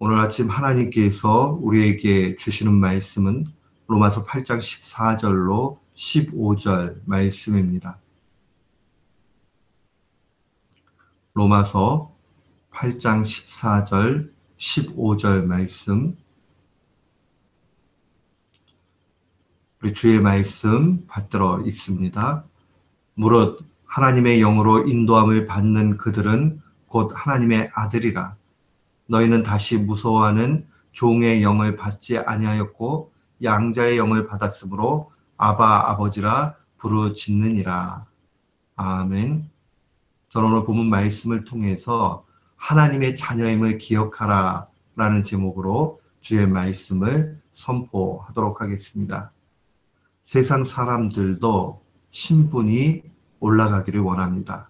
오늘 아침 하나님께서 우리에게 주시는 말씀은 로마서 8장 14절로 15절 말씀입니다. 로마서 8장 14절, 15절 말씀. 우리 주의 말씀 받들어 읽습니다. 무릇 하나님의 영으로 인도함을 받는 그들은 곧 하나님의 아들이라. 너희는 다시 무서워하는 종의 영을 받지 아니하였고 양자의 영을 받았으므로 아바 아버지라 부르짖느니라. 아멘. 저는 오늘 본문 말씀을 통해서 하나님의 자녀임을 기억하라 라는 제목으로 주의 말씀을 선포하도록 하겠습니다. 세상 사람들도 신분이 올라가기를 원합니다.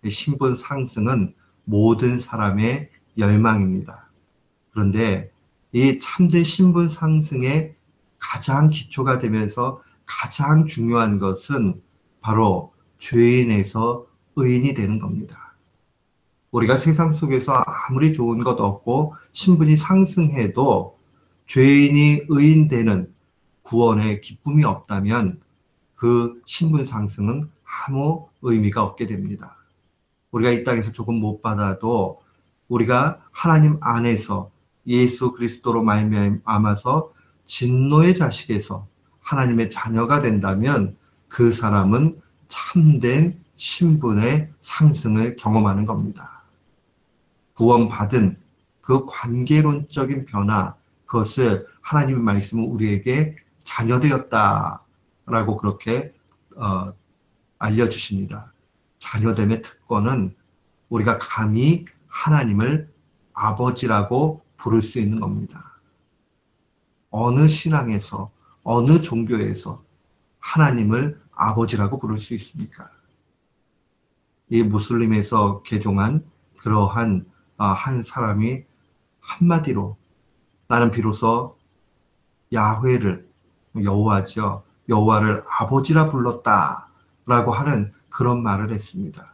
신분 상승은 모든 사람의 열망입니다. 그런데 이 참된 신분 상승의 가장 기초가 되면서 가장 중요한 것은 바로 죄인에서 의인이 되는 겁니다. 우리가 세상 속에서 아무리 좋은 것 없고 신분이 상승해도 죄인이 의인되는 구원의 기쁨이 없다면 그 신분 상승은 아무 의미가 없게 됩니다. 우리가 이 땅에서 조금 못 받아도 우리가 하나님 안에서 예수 그리스도로 말미암아서 진노의 자식에서 하나님의 자녀가 된다면 그 사람은 참된 신분의 상승을 경험하는 겁니다. 구원받은 그 관계론적인 변화, 그것을 하나님의 말씀은 우리에게 자녀되었다라고 그렇게 알려주십니다. 자녀됨의 특권은 우리가 감히 하나님을 아버지라고 부를 수 있는 겁니다. 어느 신앙에서, 어느 종교에서 하나님을 아버지라고 부를 수 있습니까? 이 무슬림에서 개종한 그러한 한 사람이 한마디로 나는 비로소 야훼를, 여호와죠, 여호와를 아버지라 불렀다라고 하는 그런 말을 했습니다.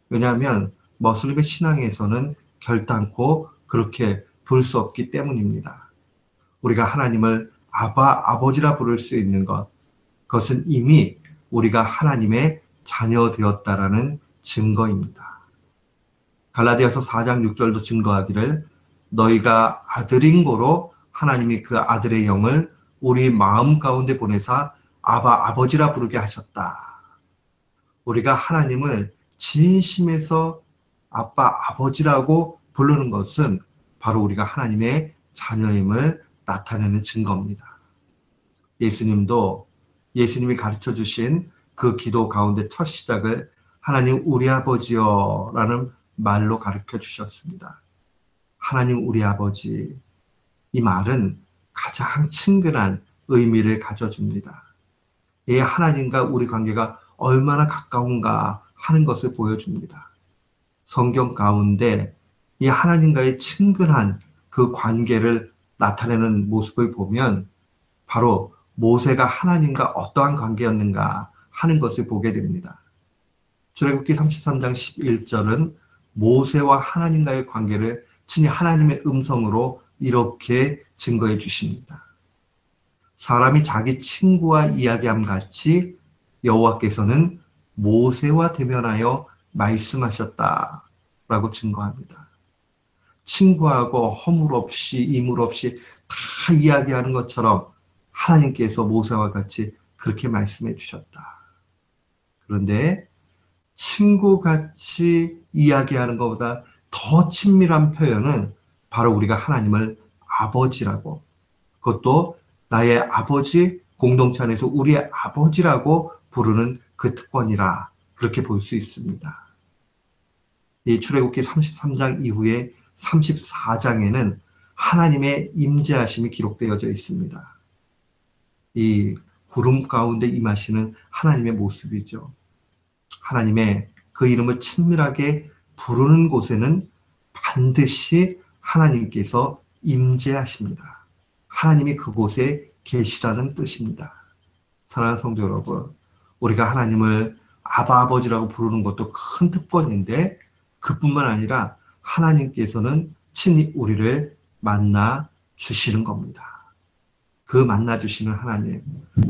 왜냐하면 머슬림의 신앙에서는 결단코 그렇게 부를 수 없기 때문입니다. 우리가 하나님을 아버지라 부를 수 있는 것, 그것은 이미 우리가 하나님의 자녀 되었다라는 증거입니다. 갈라디아서 4장 6절도 증거하기를 너희가 아들인 고로 하나님이 그 아들의 영을 우리 마음 가운데 보내사 아버지라 부르게 하셨다. 우리가 하나님을 진심에서 아버지라고 부르는 것은 바로 우리가 하나님의 자녀임을 나타내는 증거입니다. 예수님이 가르쳐 주신 그 기도 가운데 첫 시작을 하나님 우리 아버지여 라는 말로 가르쳐 주셨습니다. 하나님 우리 아버지, 이 말은 가장 친근한 의미를 가져줍니다. 이 하나님과 우리 관계가 얼마나 가까운가 하는 것을 보여줍니다. 성경 가운데 이 하나님과의 친근한 그 관계를 나타내는 모습을 보면 바로 모세가 하나님과 어떠한 관계였는가 하는 것을 보게 됩니다. 출애굽기 33장 11절은 모세와 하나님과의 관계를 친히 하나님의 음성으로 이렇게 증거해 주십니다. 사람이 자기 친구와 이야기함 같이 여호와께서는 모세와 대면하여 말씀하셨다라고 증거합니다. 친구하고 허물 없이 이물 없이 다 이야기하는 것처럼 하나님께서 모세와 같이 그렇게 말씀해 주셨다. 그런데 친구같이 이야기하는 것보다 더 친밀한 표현은 바로 우리가 하나님을 아버지라고, 그것도 나의 아버지 공동체 안에서 우리의 아버지라고 부르는 그 특권이라 그렇게 볼 수 있습니다. 이 출애굽기 33장 이후에 34장에는 하나님의 임재하심이 기록되어져 있습니다. 이 구름 가운데 임하시는 하나님의 모습이죠. 하나님의 그 이름을 친밀하게 부르는 곳에는 반드시 하나님께서 임재하십니다. 하나님이 그곳에 계시다는 뜻입니다. 사랑하는 성도 여러분, 우리가 하나님을 아버지라고 부르는 것도 큰 특권인데 그뿐만 아니라 하나님께서는 친히 우리를 만나 주시는 겁니다. 그 만나 주시는 하나님,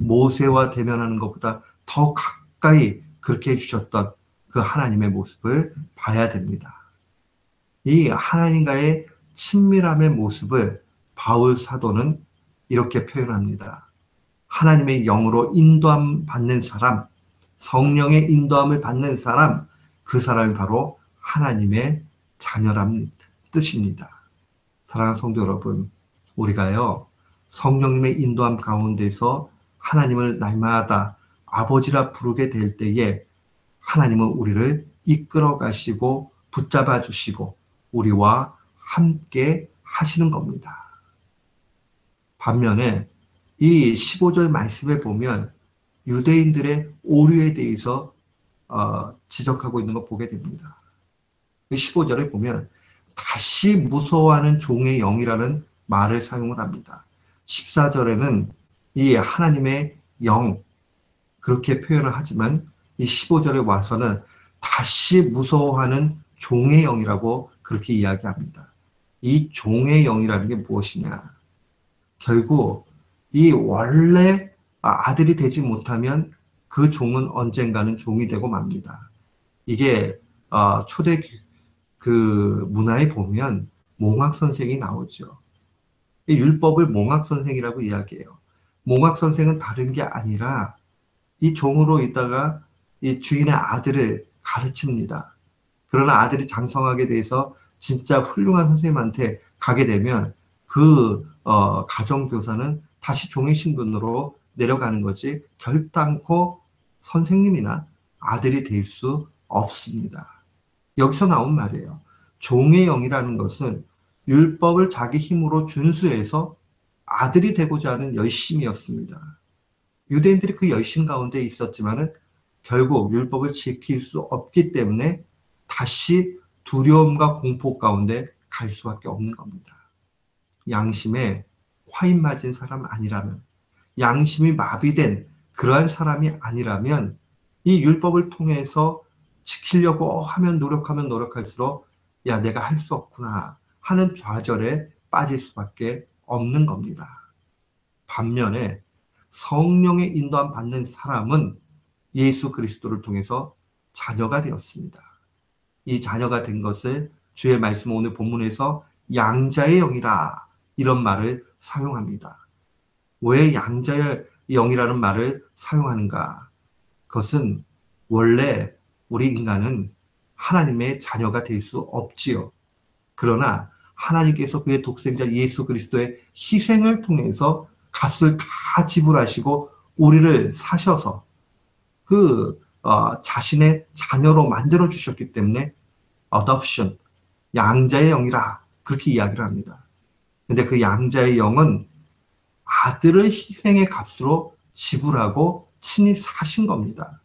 모세와 대면하는 것보다 더 가까이 그렇게 해주셨던 그 하나님의 모습을 봐야 됩니다. 이 하나님과의 친밀함의 모습을 바울 사도는 이렇게 표현합니다. 하나님의 영으로 인도함 받는 사람, 성령의 인도함을 받는 사람, 그 사람이 바로 하나님의 자녀라는 뜻입니다. 사랑하는 성도 여러분, 우리가요, 성령님의 인도함 가운데서 하나님을 날마다 아버지라 부르게 될 때에 하나님은 우리를 이끌어 가시고 붙잡아 주시고 우리와 함께 하시는 겁니다. 반면에 이 15절 말씀에 보면 유대인들의 오류에 대해서 지적하고 있는 거 보게 됩니다. 15절에 보면 다시 무서워하는 종의 영이라는 말을 사용을 합니다. 14절에는 이 하나님의 영 그렇게 표현을 하지만 이 15절에 와서는 다시 무서워하는 종의 영이라고 그렇게 이야기합니다. 이 종의 영이라는 게 무엇이냐? 결국 이 원래 아들이 되지 못하면 그 종은 언젠가는 종이 되고 맙니다. 이게 초대 그 문화에 보면 몽학 선생이 나오죠. 이 율법을 몽학 선생이라고 이야기해요. 몽학 선생은 다른 게 아니라 이 종으로 있다가 이 주인의 아들을 가르칩니다. 그러나 아들이 장성하게 돼서 진짜 훌륭한 선생님한테 가게 되면 그 가정교사는 다시 종의 신분으로 내려가는 거지 결단코 선생님이나 아들이 될 수 없습니다. 여기서 나온 말이에요. 종의 영이라는 것은 율법을 자기 힘으로 준수해서 아들이 되고자 하는 열심이었습니다. 유대인들이 그 열심 가운데 있었지만은 결국 율법을 지킬 수 없기 때문에 다시 두려움과 공포 가운데 갈 수밖에 없는 겁니다. 양심에 화인 맞은 사람 아니라면, 양심이 마비된 그러한 사람이 아니라면 이 율법을 통해서 지키려고 하면 노력하면 노력할수록 야 내가 할 수 없구나 하는 좌절에 빠질 수밖에 없는 겁니다. 반면에 성령의 인도함 받는 사람은 예수 그리스도를 통해서 자녀가 되었습니다. 이 자녀가 된 것을 주의 말씀 오늘 본문에서 양자의 영이라 이런 말을 사용합니다. 왜 양자의 영이라는 말을 사용하는가? 그것은 원래 우리 인간은 하나님의 자녀가 될 수 없지요. 그러나 하나님께서 그의 독생자 예수 그리스도의 희생을 통해서 값을 다 지불하시고 우리를 사셔서 그 자신의 자녀로 만들어 주셨기 때문에 adoption, 양자의 영이라 그렇게 이야기를 합니다. 근데 그 양자의 영은 아들을 희생의 값으로 지불하고 친히 사신 겁니다.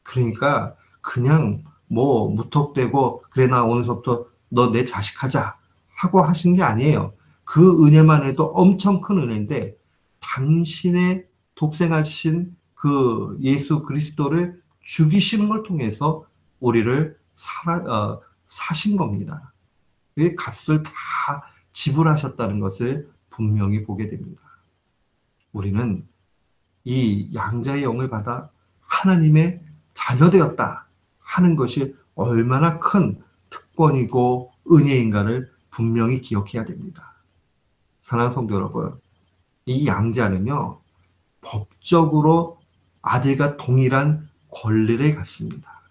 그러니까 그냥 뭐 무턱대고 그래 나 오늘부터 너 내 자식 하자 하고 하신 게 아니에요. 그 은혜만 해도 엄청 큰 은혜인데 당신의 독생하신 그 예수 그리스도를 죽이시는 걸 통해서 우리를 사신 겁니다. 그 값을 다 지불하셨다는 것을 분명히 보게 됩니다. 우리는 이 양자의 영을 받아 하나님의 자녀되었다 하는 것이 얼마나 큰 특권이고 은혜인가를 분명히 기억해야 됩니다. 사랑하는 성도 여러분, 이 양자는요, 법적으로 아들과 동일한 권리를 갖습니다.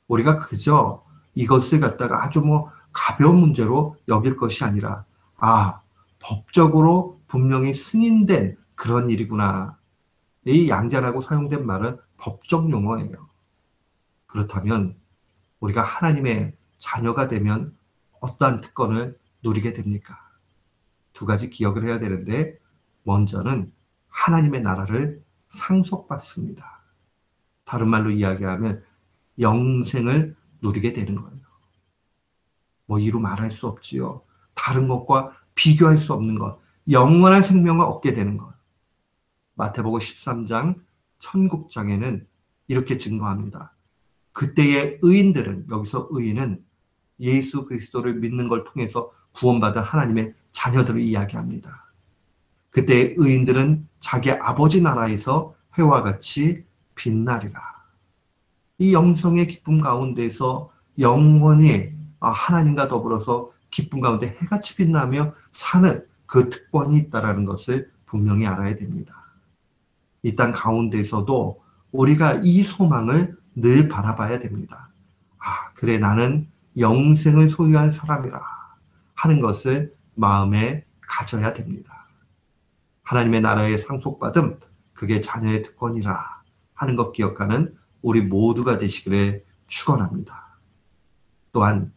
우리가 그저 이것을 갖다가 아주 뭐 가벼운 문제로 여길 것이 아니라, 법적으로 분명히 승인된 그런 일이구나. 이 양자라고 사용된 말은 법적 용어예요. 그렇다면 우리가 하나님의 자녀가 되면 어떠한 특권을 누리게 됩니까? 두 가지 기억을 해야 되는데 먼저는 하나님의 나라를 상속받습니다. 다른 말로 이야기하면 영생을 누리게 되는 거예요. 뭐 이루 말할 수 없지요. 다른 것과 비교할 수 없는 것, 영원한 생명을 얻게 되는 것. 마태복음 13장 천국장에는 이렇게 증거합니다. 그때의 의인들은, 여기서 의인은 예수 그리스도를 믿는 걸 통해서 구원받은 하나님의 자녀들을 이야기합니다. 그때 의인들은 자기 아버지 나라에서 해와 같이 빛나리라. 이 영성의 기쁨 가운데서 영원히 하나님과 더불어서 기쁨 가운데 해같이 빛나며 사는 그 특권이 있다는 것을 분명히 알아야 됩니다. 이 땅 가운데서도 우리가 이 소망을 늘 바라봐야 됩니다. 그래 나는 영생을 소유한 사람이라 하는 것을 마음에 가져야 됩니다. 하나님의 나라에 상속받음, 그게 자녀의 특권이라 하는 것 기억하는 우리 모두가 되시기를 축원합니다. 또한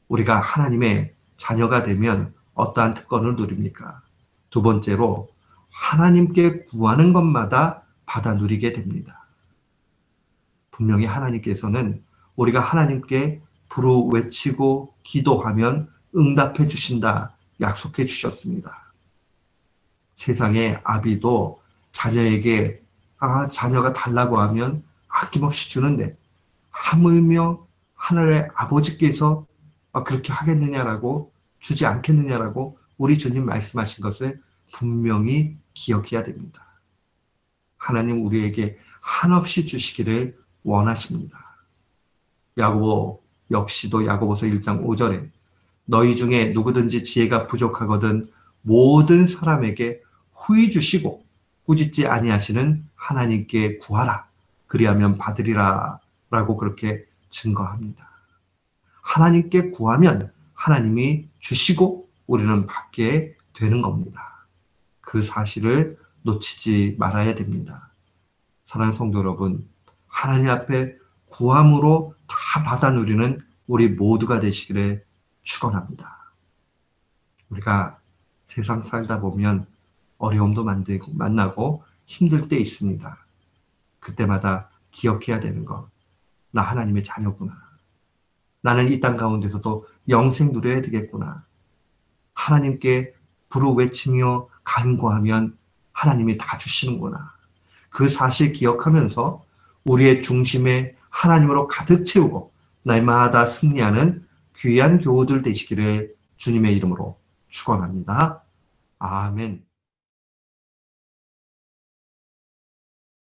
우리가 하나님의 자녀가 되면 어떠한 특권을 누립니까? 두 번째로 하나님께 구하는 것마다 받아 누리게 됩니다. 분명히 하나님께서는 우리가 하나님께 부르 외치고 기도하면 응답해 주신다 약속해 주셨습니다. 세상의 아비도 자녀에게 자녀가 달라고 하면 아낌없이 주는데 하물며 하늘의 아버지께서 그렇게 하겠느냐라고 주지 않겠느냐라고 우리 주님 말씀하신 것을 분명히 기억해야 됩니다. 하나님 우리에게 한없이 주시기를 원하십니다. 야고보 역시도 야고보서 1장 5절에 너희 중에 누구든지 지혜가 부족하거든 모든 사람에게 후히 주시고 꾸짖지 아니하시는 하나님께 구하라 그리하면 받으리라 라고 그렇게 증거합니다. 하나님께 구하면 하나님이 주시고 우리는 받게 되는 겁니다. 그 사실을 놓치지 말아야 됩니다. 사랑하는 성도 여러분, 하나님 앞에 구함으로 다 받아 누리는 우리 모두가 되시기를 축원합니다. 우리가 세상 살다 보면 어려움도 만나고 힘들 때 있습니다. 그때마다 기억해야 되는 것, 나 하나님의 자녀구나. 나는 이 땅 가운데서도 영생 누려야 되겠구나. 하나님께 부르 외치며 간구하면 하나님이 다 주시는구나. 그 사실 기억하면서 우리의 중심에 하나님으로 가득 채우고 날마다 승리하는 귀한 교우들 되시기를 주님의 이름으로 축원합니다. 아멘.